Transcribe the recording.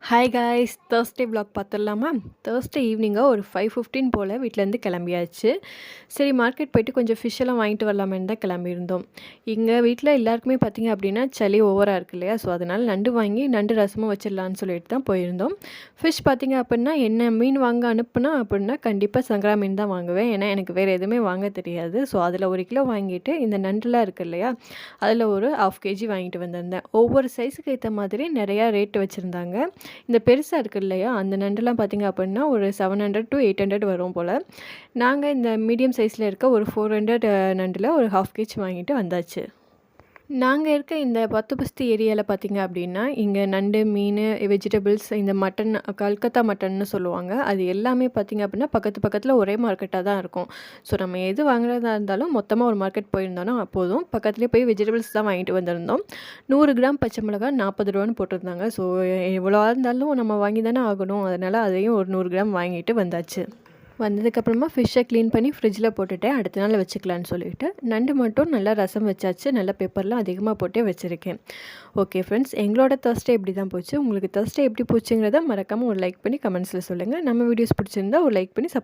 Hi guys, Thursday vlog பார்த்துடலாமா? Thursday ஈவினிங்காக ஒரு 5:15 போல் வீட்டிலேருந்து கிளம்பியாச்சு. சரி, மார்க்கெட் போயிட்டு கொஞ்சம் ஃபிஷ் எல்லாம் வாங்கிட்டு வரலாமேன்னு தான் கிளம்பியிருந்தோம். எங்கள் வீட்டில் எல்லாருக்குமே பார்த்திங்க அப்படின்னா சளி ஓவராக இருக்குது இல்லையா? ஸோ அதனால் நண்டு வாங்கி நண்டு ரசமும் வச்சிடலான்னு சொல்லிட்டு தான் போயிருந்தோம். ஃபிஷ் பார்த்திங்க அப்படின்னா என்ன மீன் வாங்க அனுப்புனா அப்படின்னா கண்டிப்பாக சங்கரா மீன் தான் வாங்குவேன். ஏன்னா எனக்கு வேறு எதுவுமே வாங்க தெரியாது. ஸோ அதில் 1 கிலோ வாங்கிட்டு இந்த நண்டுலாம் இருக்குது இல்லையா, அதில் ஒரு 1/2 kg வாங்கிட்டு வந்திருந்தேன். ஒவ்வொரு சைஸுக்கு ஏற்ற மாதிரி நிறையா ரேட்டு வச்சுருந்தாங்க. இந்த பெருசாக இருக்குது இல்லையா, அந்த நண்டுலாம் பார்த்திங்க அப்படின்னா ஒரு 700 to 800 வரும் போல். நாங்கள் இந்த மீடியம் சைஸில் இருக்க ஒரு 400 நண்டில் ஒரு 1/2 kg வாங்கிட்டு வந்தாச்சு. நாங்கள் இருக்க இந்த 10 பஸ்தி ஏரியாவில் பார்த்திங்க அப்படின்னா இங்கே நண்டு, மீன், வெஜிடபிள்ஸ், இந்த மட்டன், கல்கத்தா மட்டன்னு சொல்லுவாங்க, அது எல்லாமே பார்த்திங்க அப்படின்னா பக்கத்தில் ஒரே மார்க்கெட்டாக தான் இருக்கும். ஸோ நம்ம எது வாங்குறதா இருந்தாலும் மொத்தமாக ஒரு மார்க்கெட் போயிருந்தோன்னா போதும். பக்கத்துலேயே போய் வெஜிடபிள்ஸ் தான் வாங்கிட்டு வந்திருந்தோம். 100 கிராம் பச்சை மிளகா 40 ரூபான்னு போட்டிருந்தாங்க. ஸோ எவ்வளோ இருந்தாலும் நம்ம வாங்கி தானே ஆகணும். அதனால் அதையும் ஒரு 100 கிராம் வாங்கிட்டு வந்தாச்சு. வந்ததுக்கப்புறமா ஃபிஷ்ஷை க்ளீன் பண்ணி ஃப்ரிட்ஜில் போட்டுவிட்டேன். அடுத்த நாள் வச்சுக்கலான்னு சொல்லிவிட்டு நண்டு மட்டும் நல்லா ரசம் வச்சாச்சு. நல்லா பெப்பர்லாம் அதிகமாக போட்டே வச்சுருக்கேன். ஓகே ஃப்ரெண்ட்ஸ், எங்களோட தேர்ஸ்டே இப்படி தான் போச்சு. உங்களுக்கு தேர்ஸ்டே எப்படி போச்சுங்கிறத மறக்காமல் ஒரு லைக் பண்ணி கமெண்ட்ஸில் சொல்லுங்கள். நம்ம வீடியோஸ் பிடிச்சிருந்தா ஒரு லைக் பண்ணி சப்போர்ட்